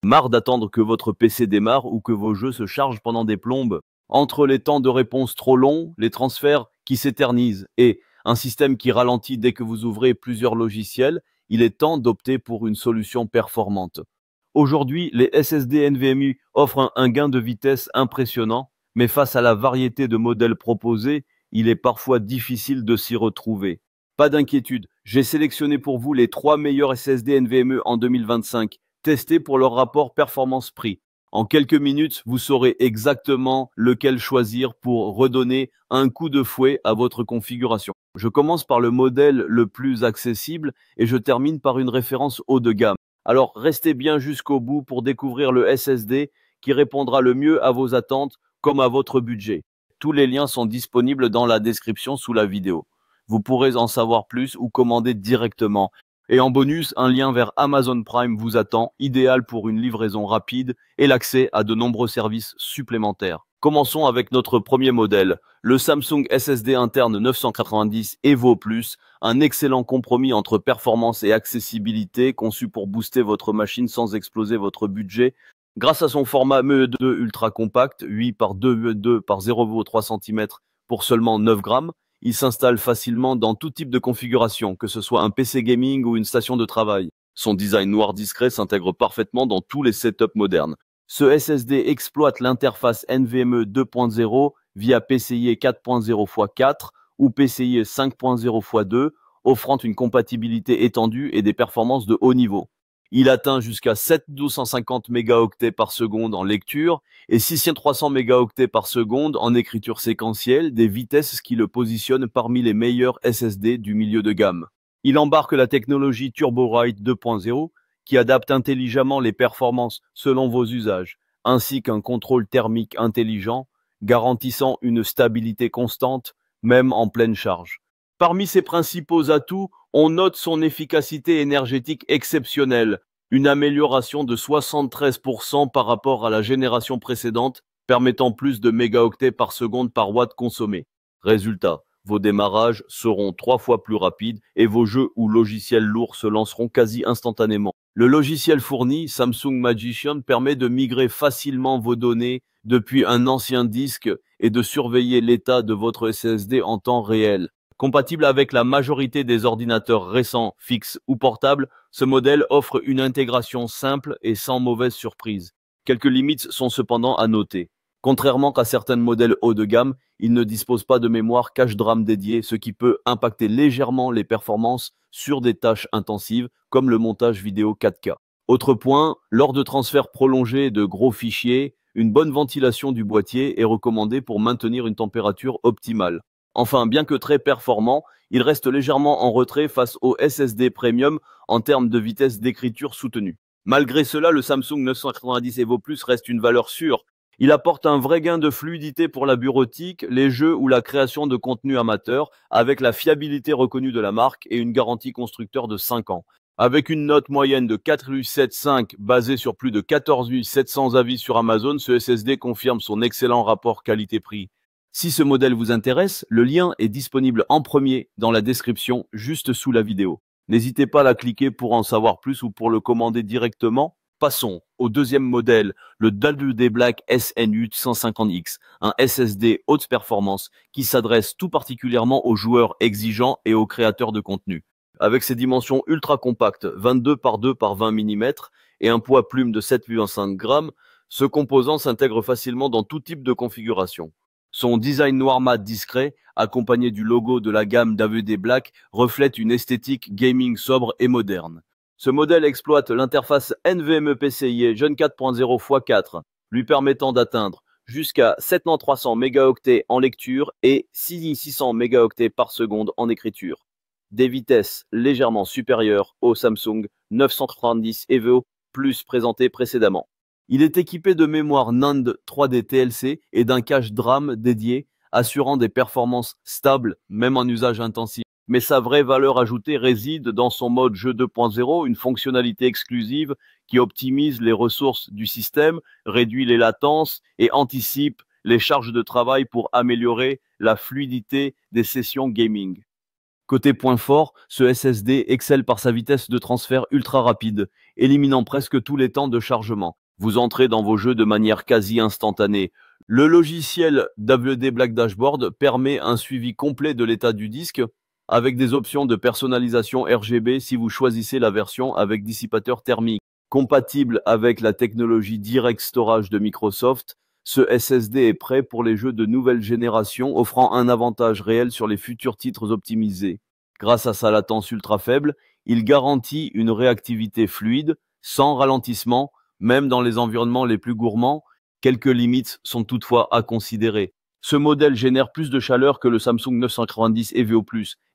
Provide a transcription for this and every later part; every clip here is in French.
Marre d'attendre que votre PC démarre ou que vos jeux se chargent pendant des plombes? Entre les temps de réponse trop longs, les transferts qui s'éternisent et un système qui ralentit dès que vous ouvrez plusieurs logiciels, il est temps d'opter pour une solution performante. Aujourd'hui, les SSD NVMe offrent un gain de vitesse impressionnant, mais face à la variété de modèles proposés, il est parfois difficile de s'y retrouver. Pas d'inquiétude, j'ai sélectionné pour vous les 3 meilleurs SSD NVMe en 2025, testés pour leur rapport performance-prix. En quelques minutes, vous saurez exactement lequel choisir pour redonner un coup de fouet à votre configuration. Je commence par le modèle le plus accessible et je termine par une référence haut de gamme. Alors restez bien jusqu'au bout pour découvrir le SSD qui répondra le mieux à vos attentes comme à votre budget. Tous les liens sont disponibles dans la description sous la vidéo. Vous pourrez en savoir plus ou commander directement. Et en bonus, un lien vers Amazon Prime vous attend, idéal pour une livraison rapide et l'accès à de nombreux services supplémentaires. Commençons avec notre premier modèle, le Samsung SSD interne 990 Evo Plus, un excellent compromis entre performance et accessibilité conçu pour booster votre machine sans exploser votre budget. Grâce à son format ME2 ultra compact, 8 par 2 par 0,3 cm pour seulement 9 grammes, il s'installe facilement dans tout type de configuration, que ce soit un PC gaming ou une station de travail. Son design noir discret s'intègre parfaitement dans tous les setups modernes. Ce SSD exploite l'interface NVMe 2.0 via PCIe 4.0x4 ou PCIe 5.0x2, offrant une compatibilité étendue et des performances de haut niveau. Il atteint jusqu'à 7250 mégaoctets par seconde en lecture et 6300 mégaoctets par seconde en écriture séquentielle, des vitesses qui le positionnent parmi les meilleurs SSD du milieu de gamme. Il embarque la technologie TurboWrite 2.0 qui adapte intelligemment les performances selon vos usages, ainsi qu'un contrôle thermique intelligent, garantissant une stabilité constante, même en pleine charge. Parmi ses principaux atouts, on note son efficacité énergétique exceptionnelle, une amélioration de 73% par rapport à la génération précédente, permettant plus de mégaoctets par seconde par watt consommé. Résultat, vos démarrages seront 3 fois plus rapides et vos jeux ou logiciels lourds se lanceront quasi instantanément. Le logiciel fourni, Samsung Magician, permet de migrer facilement vos données depuis un ancien disque et de surveiller l'état de votre SSD en temps réel. Compatible avec la majorité des ordinateurs récents, fixes ou portables, ce modèle offre une intégration simple et sans mauvaise surprise. Quelques limites sont cependant à noter. Contrairement à certains modèles haut de gamme, il ne dispose pas de mémoire cache DRAM dédiée, ce qui peut impacter légèrement les performances sur des tâches intensives comme le montage vidéo 4K. Autre point, lors de transferts prolongés de gros fichiers, une bonne ventilation du boîtier est recommandée pour maintenir une température optimale. Enfin, bien que très performant, il reste légèrement en retrait face au SSD Premium en termes de vitesse d'écriture soutenue. Malgré cela, le Samsung 990 Evo Plus reste une valeur sûre. Il apporte un vrai gain de fluidité pour la bureautique, les jeux ou la création de contenu amateur, avec la fiabilité reconnue de la marque et une garantie constructeur de 5 ans. Avec une note moyenne de 4,75 basée sur plus de 14 700 avis sur Amazon, ce SSD confirme son excellent rapport qualité-prix. Si ce modèle vous intéresse, le lien est disponible en premier dans la description juste sous la vidéo. N'hésitez pas à la cliquer pour en savoir plus ou pour le commander directement. Passons au deuxième modèle, le WD Black SNU 150X, un SSD haute performance qui s'adresse tout particulièrement aux joueurs exigeants et aux créateurs de contenu. Avec ses dimensions ultra compactes, 22 par 2 par 20 mm et un poids plume de 7,5 grammes, ce composant s'intègre facilement dans tout type de configuration. Son design noir mat discret, accompagné du logo de la gamme WD Black, reflète une esthétique gaming sobre et moderne. Ce modèle exploite l'interface NVMe PCIe Gen 4.0x4, lui permettant d'atteindre jusqu'à 7300 mégaoctets en lecture et 6600 mégaoctets par seconde en écriture. Des vitesses légèrement supérieures au Samsung 990 Evo Plus présenté précédemment. Il est équipé de mémoire NAND 3D TLC et d'un cache DRAM dédié, assurant des performances stables, même en usage intensif. Mais sa vraie valeur ajoutée réside dans son mode jeu 2.0, une fonctionnalité exclusive qui optimise les ressources du système, réduit les latences et anticipe les charges de travail pour améliorer la fluidité des sessions gaming. Côté point fort, ce SSD excelle par sa vitesse de transfert ultra rapide, éliminant presque tous les temps de chargement. Vous entrez dans vos jeux de manière quasi instantanée. Le logiciel WD Black Dashboard permet un suivi complet de l'état du disque, avec des options de personnalisation RGB si vous choisissez la version avec dissipateur thermique. Compatible avec la technologie Direct Storage de Microsoft, ce SSD est prêt pour les jeux de nouvelle génération, offrant un avantage réel sur les futurs titres optimisés. Grâce à sa latence ultra faible, il garantit une réactivité fluide, sans ralentissement, même dans les environnements les plus gourmands. Quelques limites sont toutefois à considérer. Ce modèle génère plus de chaleur que le Samsung 990 EVO+,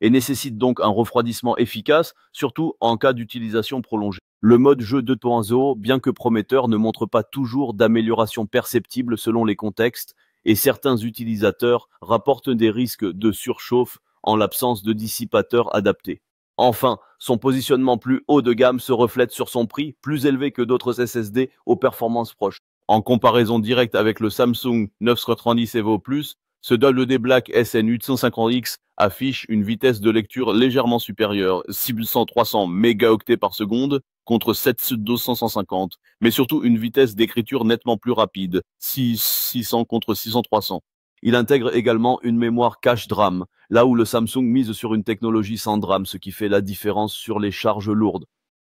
et nécessite donc un refroidissement efficace, surtout en cas d'utilisation prolongée. Le mode jeu 2.0, bien que prometteur, ne montre pas toujours d'amélioration perceptible selon les contextes, et certains utilisateurs rapportent des risques de surchauffe en l'absence de dissipateur adapté. Enfin, son positionnement plus haut de gamme se reflète sur son prix, plus élevé que d'autres SSD aux performances proches. En comparaison directe avec le Samsung 990 EVO+, ce WD Black SN850X affiche une vitesse de lecture légèrement supérieure, 6300 mégaoctets par seconde contre 7250, mais surtout une vitesse d'écriture nettement plus rapide, 600 contre 600-300. Il intègre également une mémoire cache DRAM, là où le Samsung mise sur une technologie sans DRAM, ce qui fait la différence sur les charges lourdes.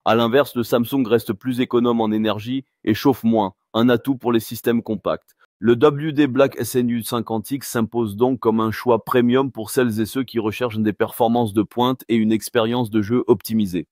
A l'inverse, le Samsung reste plus économe en énergie et chauffe moins, un atout pour les systèmes compacts. Le WD Black SN850X s'impose donc comme un choix premium pour celles et ceux qui recherchent des performances de pointe et une expérience de jeu optimisée.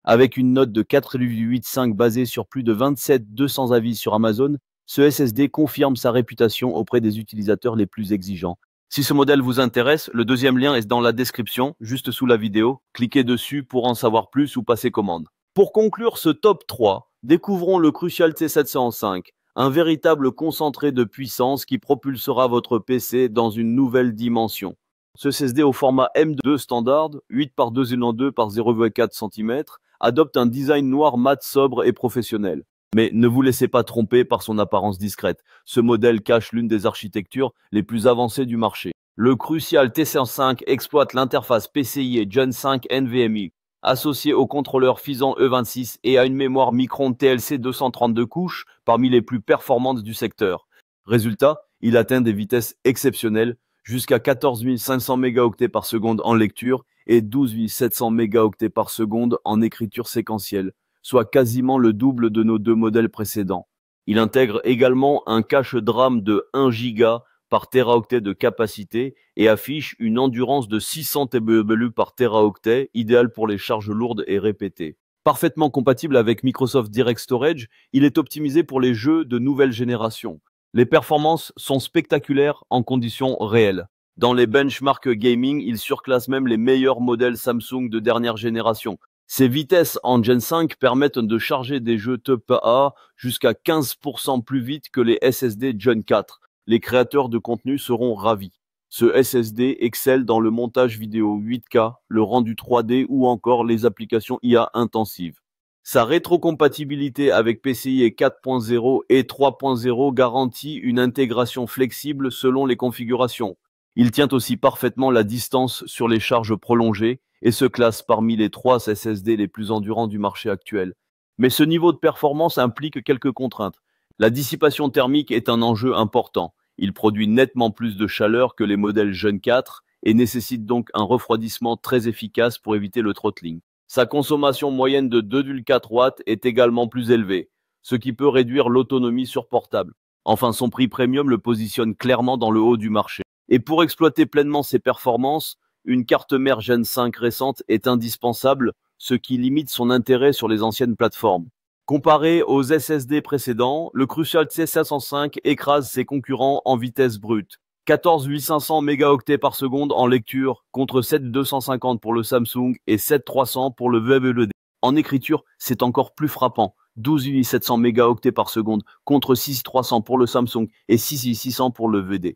Avec une note de 4,85 basée sur plus de 200 avis sur Amazon, ce SSD confirme sa réputation auprès des utilisateurs les plus exigeants. Si ce modèle vous intéresse, le deuxième lien est dans la description, juste sous la vidéo. Cliquez dessus pour en savoir plus ou passer commande. Pour conclure ce top 3, découvrons le Crucial T705, un véritable concentré de puissance qui propulsera votre PC dans une nouvelle dimension. Ce SSD au format M2 standard, 8 par 2,2 par 0,4 cm, adopte un design noir mat sobre et professionnel. Mais ne vous laissez pas tromper par son apparence discrète. Ce modèle cache l'une des architectures les plus avancées du marché. Le Crucial T105 exploite l'interface PCIe Gen 5 NVMe, associée au contrôleur Phison E26 et à une mémoire Micron TLC 232 couches, parmi les plus performantes du secteur. Résultat, il atteint des vitesses exceptionnelles, jusqu'à 14 500 mégaoctets par seconde en lecture et 12 700 mégaoctets par seconde en écriture séquentielle, soit quasiment le double de nos deux modèles précédents. Il intègre également un cache DRAM de 1 Go par teraoctet de capacité et affiche une endurance de 600 TBE par teraoctet, idéal pour les charges lourdes et répétées. Parfaitement compatible avec Microsoft Direct Storage, il est optimisé pour les jeux de nouvelle génération. Les performances sont spectaculaires en conditions réelles. Dans les benchmarks gaming, il surclasse même les meilleurs modèles Samsung de dernière génération. Ces vitesses en Gen 5 permettent de charger des jeux AAA jusqu'à 15% plus vite que les SSD Gen 4. Les créateurs de contenu seront ravis. Ce SSD excelle dans le montage vidéo 8K, le rendu 3D ou encore les applications IA intensives. Sa rétrocompatibilité avec PCIe 4.0 et 3.0 garantit une intégration flexible selon les configurations. Il tient aussi parfaitement la distance sur les charges prolongées et se classe parmi les 3 SSD les plus endurants du marché actuel. Mais ce niveau de performance implique quelques contraintes. La dissipation thermique est un enjeu important. Il produit nettement plus de chaleur que les modèles Gen 4 et nécessite donc un refroidissement très efficace pour éviter le throttling. Sa consommation moyenne de 2,4 watts est également plus élevée, ce qui peut réduire l'autonomie sur portable. Enfin, son prix premium le positionne clairement dans le haut du marché. Et pour exploiter pleinement ses performances, une carte mère Gen 5 récente est indispensable, ce qui limite son intérêt sur les anciennes plateformes. Comparé aux SSD précédents, le Crucial T705 écrase ses concurrents en vitesse brute. 14 500 mégaoctets par seconde en lecture contre 7 250 pour le Samsung et 7 300 pour le WD. En écriture, c'est encore plus frappant. 12 700 mégaoctets par seconde contre 6 300 pour le Samsung et 6 600 pour le WD.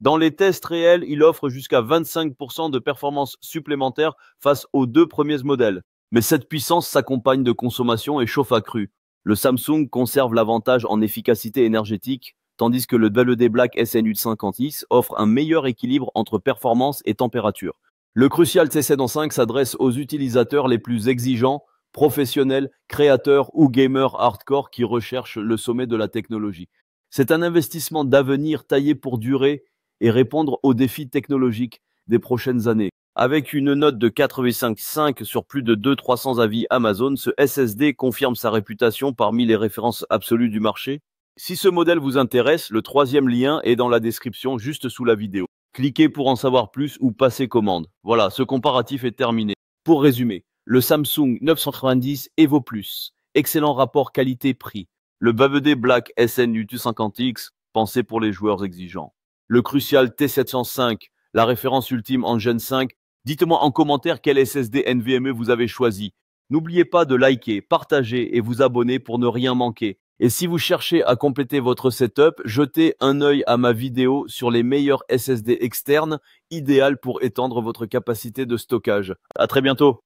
Dans les tests réels, il offre jusqu'à 25% de performance supplémentaire face aux deux premiers modèles. Mais cette puissance s'accompagne de consommation et chauffe accrue. Le Samsung conserve l'avantage en efficacité énergétique, tandis que le WD Black SN850X offre un meilleur équilibre entre performance et température. Le Crucial T705 s'adresse aux utilisateurs les plus exigeants, professionnels, créateurs ou gamers hardcore qui recherchent le sommet de la technologie. C'est un investissement d'avenir taillé pour durer et répondre aux défis technologiques des prochaines années. Avec une note de 4,5 sur plus de 200-300 avis Amazon, ce SSD confirme sa réputation parmi les références absolues du marché. Si ce modèle vous intéresse, le troisième lien est dans la description juste sous la vidéo. Cliquez pour en savoir plus ou passez commande. Voilà, ce comparatif est terminé. Pour résumer, le Samsung 990 Evo Plus, excellent rapport qualité-prix. Le Baved Black SN UT50X, pensé pour les joueurs exigeants. Le Crucial T705, la référence ultime en Gen 5. Dites-moi en commentaire quel SSD NVMe vous avez choisi. N'oubliez pas de liker, partager et vous abonner pour ne rien manquer. Et si vous cherchez à compléter votre setup, jetez un œil à ma vidéo sur les meilleurs SSD externes, idéal pour étendre votre capacité de stockage. À très bientôt.